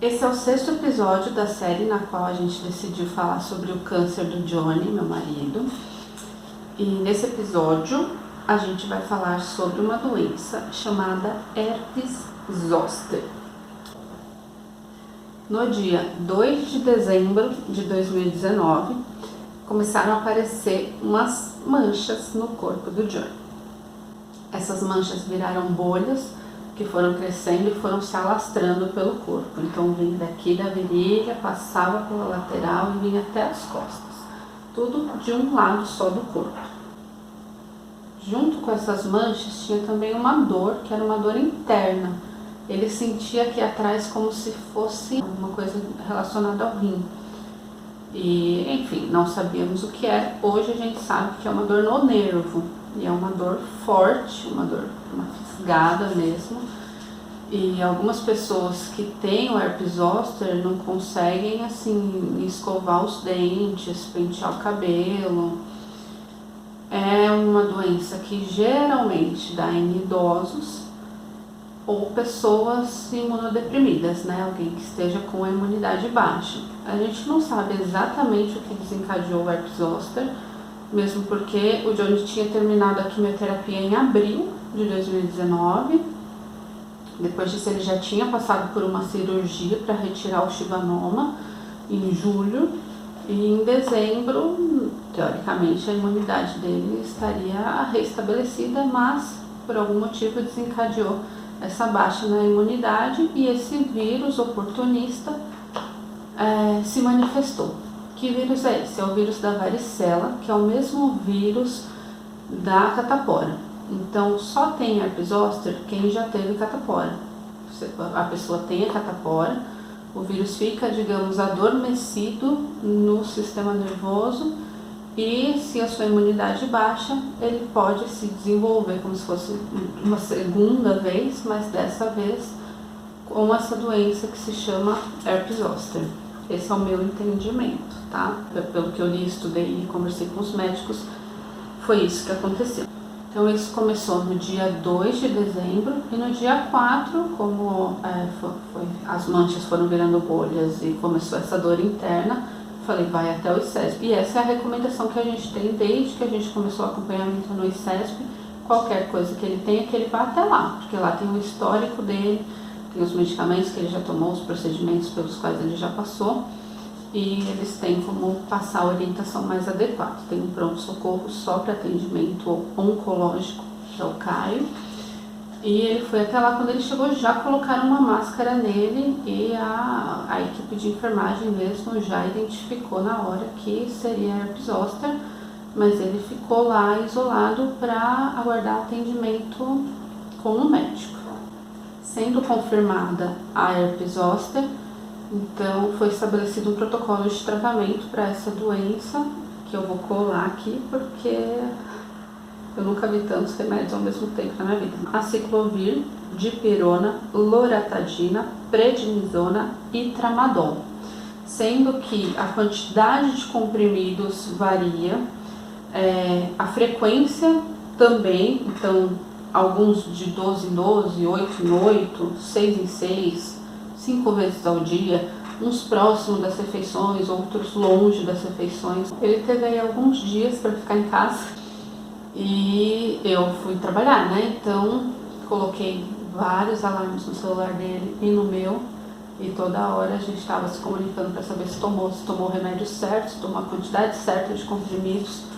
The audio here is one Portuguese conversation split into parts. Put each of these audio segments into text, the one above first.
Esse é o 6º episódio da série na qual a gente decidiu falar sobre o câncer do Johnny, meu marido. E nesse episódio a gente vai falar sobre uma doença chamada herpes zoster. No dia 2 de dezembro de 2019, começaram a aparecer umas manchas no corpo do Johnny. Essas manchas viraram bolhas que foram crescendo e foram se alastrando pelo corpo. Então vinha daqui da virilha, passava pela lateral e vinha até as costas. Tudo de um lado só do corpo. Junto com essas manchas tinha também uma dor, que era uma dor interna. Ele sentia aqui atrás como se fosse uma coisa relacionada ao rim. E, enfim, não sabíamos o que era. Hoje a gente sabe que é uma dor no nervo. E é uma dor forte, uma fisgada mesmo. E algumas pessoas que têm o herpes zoster não conseguem, assim, escovar os dentes, pentear o cabelo. É uma doença que geralmente dá em idosos ou pessoas imunodeprimidas, né? Alguém que esteja com a imunidade baixa. A gente não sabe exatamente o que desencadeou o herpes zoster, mesmo porque o Johnny tinha terminado a quimioterapia em abril de 2019. Depois disso ele já tinha passado por uma cirurgia para retirar o chivanoma em julho. E em dezembro, teoricamente, a imunidade dele estaria restabelecida, mas por algum motivo desencadeou essa baixa na imunidade e esse vírus oportunista se manifestou. Que vírus é esse? É o vírus da varicela, que é o mesmo vírus da catapora. Então, só tem herpes zoster quem já teve catapora. A pessoa tem a catapora, o vírus fica, digamos, adormecido no sistema nervoso e se a sua imunidade baixa, ele pode se desenvolver como se fosse uma segunda vez, mas dessa vez com essa doença que se chama herpes zoster. Esse é o meu entendimento, tá? Pelo que eu li, estudei e conversei com os médicos, foi isso que aconteceu. Então isso começou no dia 2 de dezembro e no dia 4, como as manchas foram virando bolhas e começou essa dor interna, falei, vai até o ICESP. E essa é a recomendação que a gente tem desde que a gente começou o acompanhamento no ICESP. Qualquer coisa que ele tenha, que ele vá até lá, porque lá tem o histórico dele, tem os medicamentos que ele já tomou, os procedimentos pelos quais ele já passou, e eles têm como passar a orientação mais adequada. Tem um pronto-socorro só para atendimento oncológico, que é o Caio, e ele foi até lá. Quando ele chegou, já colocaram uma máscara nele e a equipe de enfermagem mesmo já identificou na hora que seria herpes zoster, mas ele ficou lá isolado para aguardar atendimento com o médico. Sendo confirmada a herpes zoster, então foi estabelecido um protocolo de tratamento para essa doença, que eu vou colar aqui porque eu nunca vi tantos remédios ao mesmo tempo na minha vida. Aciclovir, dipirona, loratadina, prednisona e tramadol. Sendo que a quantidade de comprimidos varia, a frequência também, então alguns de 12 em 12, 8 em 8, 6 em 6, 5 vezes ao dia, uns próximos das refeições, outros longe das refeições. Ele teve aí alguns dias para ficar em casa e eu fui trabalhar, né? Então coloquei vários alarmes no celular dele e no meu, e toda hora a gente estava se comunicando para saber se tomou o remédio certo, se tomou a quantidade certa de comprimidos,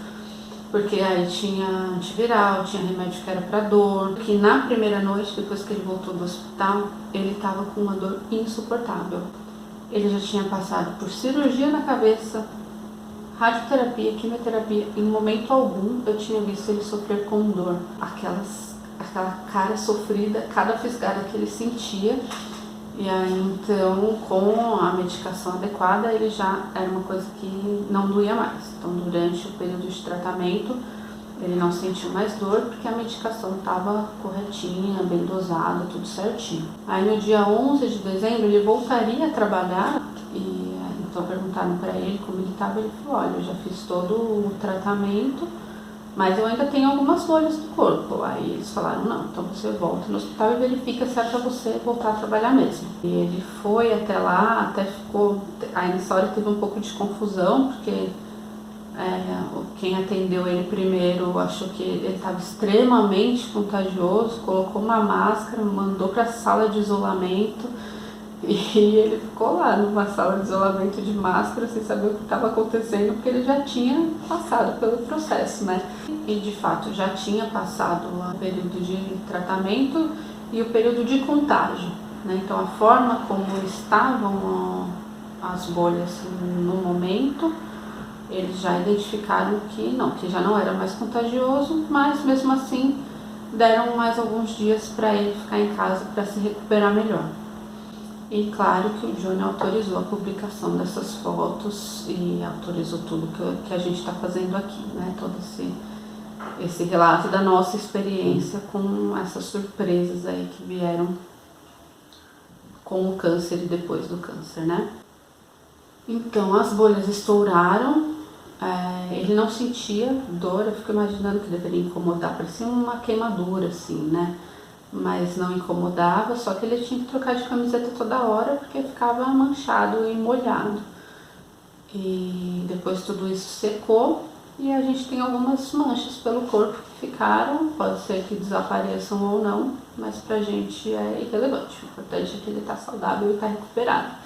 porque aí tinha antiviral, tinha remédio que era para dor, que na primeira noite, depois que ele voltou do hospital, ele estava com uma dor insuportável. Ele já tinha passado por cirurgia na cabeça, radioterapia, quimioterapia, em momento algum eu tinha visto ele sofrer com dor. Aquela cara sofrida, cada fisgada que ele sentia. E aí então, com a medicação adequada, ele já era uma coisa que não doía mais. Então durante o período de tratamento ele não sentiu mais dor porque a medicação estava corretinha, bem dosada, tudo certinho. Aí no dia 11 de dezembro ele voltaria a trabalhar e então perguntaram para ele como ele estava. Ele falou, olha, eu já fiz todo o tratamento, mas eu ainda tenho algumas bolhas no corpo. Aí eles falaram, não, então você volta no hospital e verifica se é pra você voltar a trabalhar mesmo. E ele foi até lá, até ficou... Aí nessa hora teve um pouco de confusão, porque quem atendeu ele primeiro achou que ele estava extremamente contagioso, colocou uma máscara, mandou para a sala de isolamento e ele ficou lá numa sala de isolamento de máscara sem saber o que estava acontecendo, porque ele já tinha passado pelo processo, né? E de fato já tinha passado o período de tratamento e o período de contágio, né? Então a forma como estavam as bolhas no momento, eles já identificaram que já não era mais contagioso, mas mesmo assim deram mais alguns dias para ele ficar em casa para se recuperar melhor. E claro que o Johnny autorizou a publicação dessas fotos e autorizou tudo que a gente está fazendo aqui, né? Todo esse relato da nossa experiência com essas surpresas aí que vieram com o câncer e depois do câncer, né? Então as bolhas estouraram, ele não sentia dor, eu fico imaginando que deveria incomodar, parecia uma queimadura assim, né? Mas não incomodava, só que ele tinha que trocar de camiseta toda hora porque ficava manchado e molhado. E depois tudo isso secou e a gente tem algumas manchas pelo corpo que ficaram, pode ser que desapareçam ou não, mas pra gente é irrelevante, o importante é que ele está saudável e está recuperado.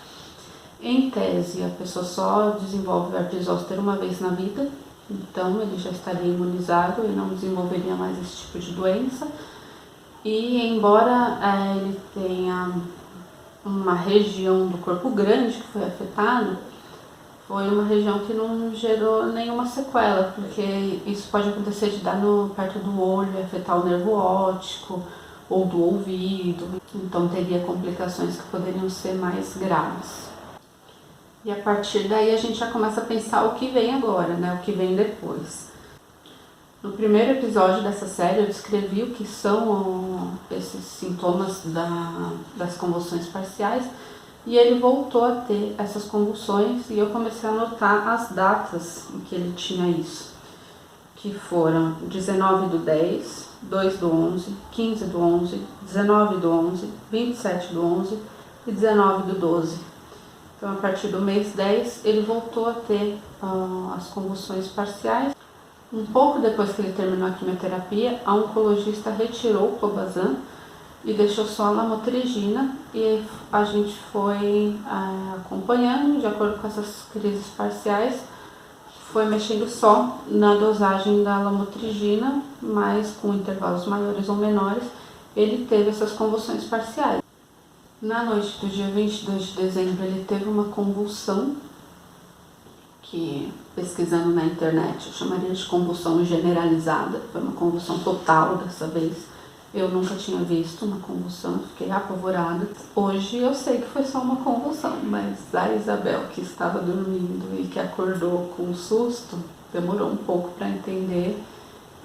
Em tese, a pessoa só desenvolve o herpes zoster uma vez na vida, então ele já estaria imunizado e não desenvolveria mais esse tipo de doença. E embora ele tenha uma região do corpo grande que foi afetada, foi uma região que não gerou nenhuma sequela, porque isso pode acontecer de dar perto do olho, afetar o nervo óptico ou do ouvido, então teria complicações que poderiam ser mais graves. E a partir daí a gente já começa a pensar o que vem agora, né? O que vem depois. No primeiro episódio dessa série eu descrevi o que são esses sintomas das convulsões parciais e ele voltou a ter essas convulsões e eu comecei a anotar as datas em que ele tinha isso, que foram 19/10, 2/11, 15/11, 19/11, 27/11 e 19/12. Então, a partir do mês 10, ele voltou a ter as convulsões parciais. Um pouco depois que ele terminou a quimioterapia, a oncologista retirou o clobazam e deixou só a lamotrigina e a gente foi acompanhando de acordo com essas crises parciais, foi mexendo só na dosagem da lamotrigina, mas com intervalos maiores ou menores, ele teve essas convulsões parciais. Na noite do dia 22 de dezembro ele teve uma convulsão, que pesquisando na internet eu chamaria de convulsão generalizada, foi uma convulsão total dessa vez. Eu nunca tinha visto uma convulsão, fiquei apavorada. Hoje eu sei que foi só uma convulsão, mas a Isabel, que estava dormindo e que acordou com um susto, demorou um pouco para entender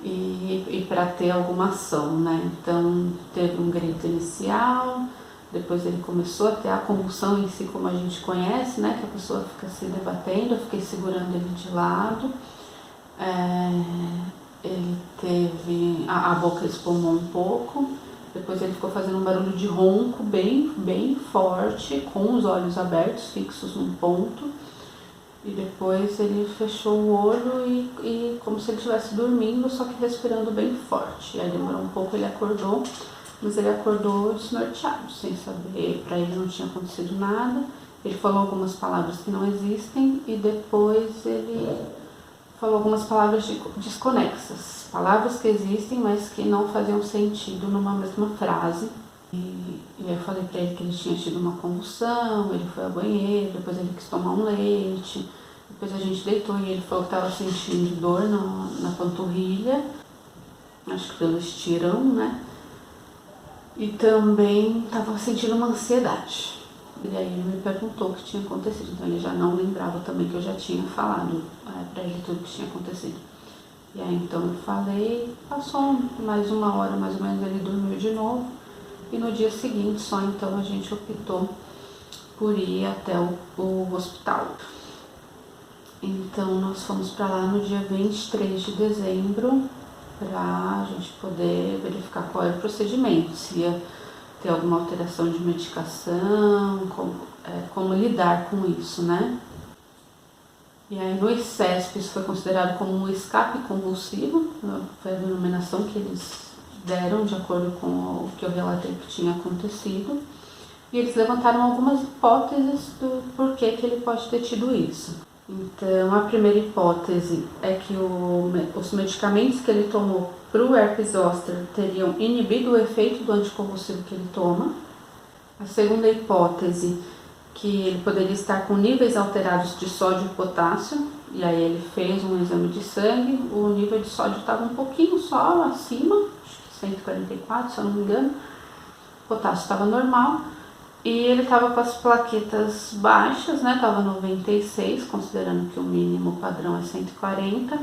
e para ter alguma ação, né? Então teve um grito inicial, depois ele começou a ter a convulsão em si, como a gente conhece, né? Que a pessoa fica se debatendo, eu fiquei segurando ele de lado. Ele teve... A boca espumou um pouco. Depois ele ficou fazendo um barulho de ronco bem forte, com os olhos abertos, fixos num ponto. E depois ele fechou o olho e como se ele estivesse dormindo, só que respirando bem forte. E aí demorou um pouco, ele acordou. Mas ele acordou desnorteado, sem saber, para ele não tinha acontecido nada. Ele falou algumas palavras que não existem e depois ele falou algumas palavras desconexas. Palavras que existem, mas que não faziam sentido numa mesma frase. E eu falei para ele que ele tinha tido uma convulsão, ele foi ao banheiro, depois ele quis tomar um leite. Depois a gente deitou e ele falou que estava sentindo dor na panturrilha, acho que pelo estirão, né? E também estava sentindo uma ansiedade. E aí ele me perguntou o que tinha acontecido. Então ele já não lembrava também que eu já tinha falado para ele tudo o que tinha acontecido. E aí então eu falei, passou mais uma hora mais ou menos, ele dormiu de novo. E no dia seguinte só então a gente optou por ir até o hospital. Então nós fomos para lá no dia 23 de dezembro para a gente poder verificar qual era o procedimento, se ia ter alguma alteração de medicação, como lidar com isso, né? E aí no ICESP isso foi considerado como um escape convulsivo, foi a denominação que eles deram de acordo com o que eu relatei que tinha acontecido. E eles levantaram algumas hipóteses do porquê que ele pode ter tido isso. Então, a primeira hipótese é que os medicamentos que ele tomou para o herpes zoster teriam inibido o efeito do anticonvulsivo que ele toma. A segunda hipótese, que ele poderia estar com níveis alterados de sódio e potássio, e aí ele fez um exame de sangue, o nível de sódio estava um pouquinho só acima, acho que 144, se eu não me engano, o potássio estava normal, e ele estava com as plaquetas baixas, né, estava 96, considerando que o mínimo padrão é 140,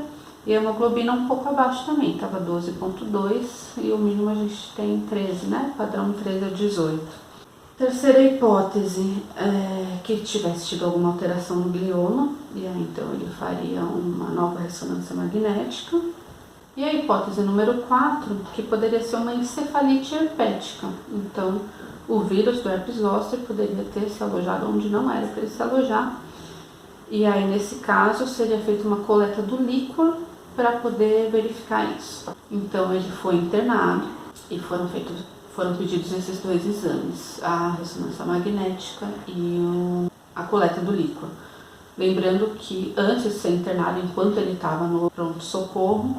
e a hemoglobina um pouco abaixo também, estava 12,2, e o mínimo a gente tem 13, né, padrão 13 a 18. Terceira hipótese é que tivesse tido alguma alteração no glioma, e aí então ele faria uma nova ressonância magnética. E a hipótese número 4, que poderia ser uma encefalite herpética. Então, o vírus do herpes zoster poderia ter se alojado onde não era para ele se alojar. E aí, nesse caso, seria feita uma coleta do líquor para poder verificar isso. Então, ele foi internado e foram pedidos esses dois exames, a ressonância magnética e a coleta do líquor. Lembrando que antes de ser internado, enquanto ele estava no pronto-socorro,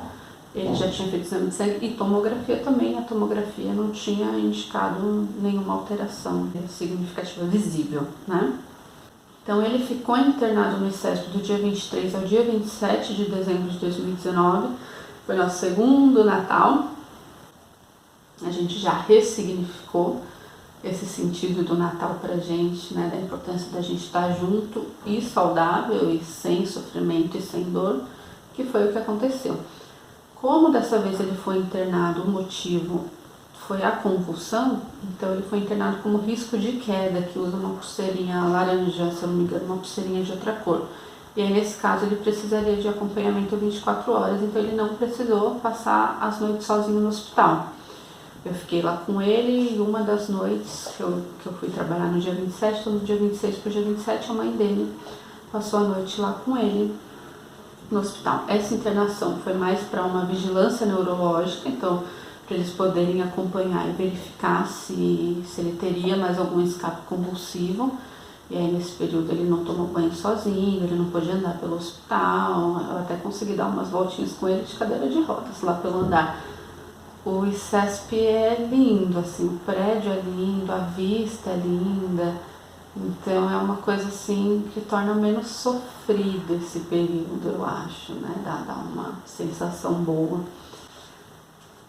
ele já tinha feito exame de sangue e tomografia também. A tomografia não tinha indicado nenhuma alteração significativa visível, né? Então ele ficou internado no ICESP do dia 23 ao dia 27 de dezembro de 2019. Foi nosso segundo Natal. A gente já ressignificou esse sentido do Natal pra gente, né? Da importância da gente estar junto e saudável e sem sofrimento e sem dor, que foi o que aconteceu. Como dessa vez ele foi internado, o motivo foi a convulsão, então ele foi internado como risco de queda, que usa uma pulseirinha laranja, se eu não me engano, uma pulseirinha de outra cor. E aí, nesse caso, ele precisaria de acompanhamento 24 horas, então ele não precisou passar as noites sozinho no hospital. Eu fiquei lá com ele e uma das noites que eu fui trabalhar no dia 27, então no dia 26 para o dia 27, a mãe dele passou a noite lá com ele no hospital. Essa internação foi mais para uma vigilância neurológica, então para eles poderem acompanhar e verificar se ele teria mais algum escape convulsivo. E aí nesse período ele não tomou banho sozinho, ele não podia andar pelo hospital, eu até consegui dar umas voltinhas com ele de cadeira de rodas lá pelo andar. O ICESP é lindo, assim, o prédio é lindo, a vista é linda. Então é uma coisa assim que torna menos sofrido esse período, eu acho, né? Dá uma sensação boa.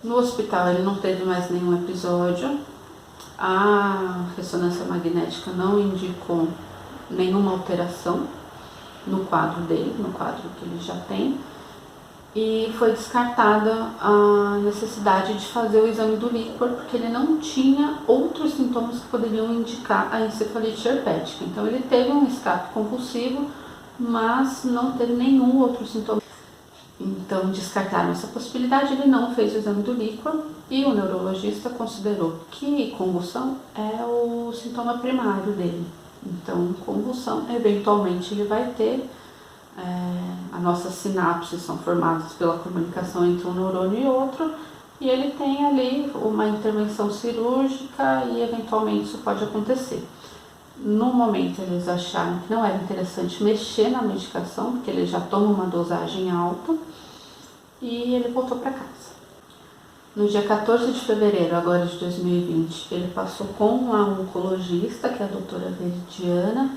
No hospital ele não teve mais nenhum episódio. A ressonância magnética não indicou nenhuma alteração no quadro dele, no quadro que ele já tem. E foi descartada a necessidade de fazer o exame do líquor, porque ele não tinha outros sintomas que poderiam indicar a encefalite herpética. Então ele teve um escape convulsivo, mas não teve nenhum outro sintoma. Então descartaram essa possibilidade, ele não fez o exame do líquor e o neurologista considerou que convulsão é o sintoma primário dele. Então convulsão, eventualmente ele vai ter. As nossas sinapses são formadas pela comunicação entre um neurônio e outro, e ele tem ali uma intervenção cirúrgica e eventualmente isso pode acontecer. No momento eles acharam que não era interessante mexer na medicação, porque ele já toma uma dosagem alta, e ele voltou para casa. No dia 14 de fevereiro agora de 2020, ele passou com a oncologista, que é a doutora Veridiana.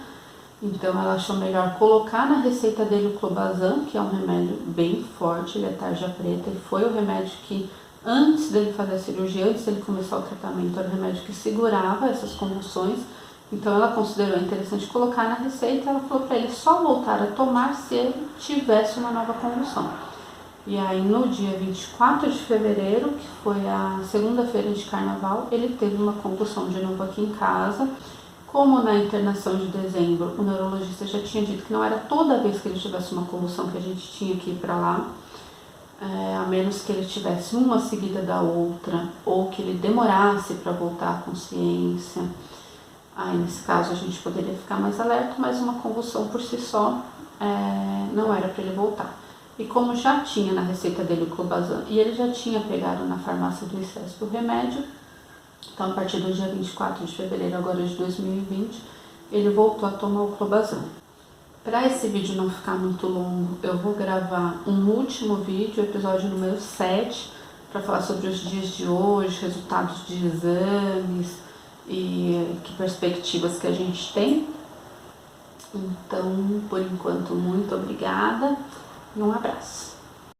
Então ela achou melhor colocar na receita dele o clobazam, que é um remédio bem forte, ele é tarja preta, e foi o remédio que, antes dele fazer a cirurgia, antes dele começar o tratamento, era o remédio que segurava essas convulsões. Então ela considerou interessante colocar na receita, ela falou para ele só voltar a tomar se ele tivesse uma nova convulsão. E aí no dia 24 de fevereiro, que foi a segunda-feira de carnaval, ele teve uma convulsão de novo aqui em casa, Como na internação de dezembro o neurologista já tinha dito que não era toda vez que ele tivesse uma convulsão que a gente tinha que ir para lá, a menos que ele tivesse uma seguida da outra ou que ele demorasse para voltar à consciência. Aí nesse caso a gente poderia ficar mais alerta, mas uma convulsão por si só não era para ele voltar. E como já tinha na receita dele o clobazam e ele já tinha pegado na farmácia do ICESP o remédio, então a partir do dia 24 de fevereiro agora de 2020, ele voltou a tomar o clobazam. Para esse vídeo não ficar muito longo, eu vou gravar um último vídeo, episódio número 7, para falar sobre os dias de hoje, resultados de exames e que perspectivas que a gente tem. Então, por enquanto, muito obrigada e um abraço.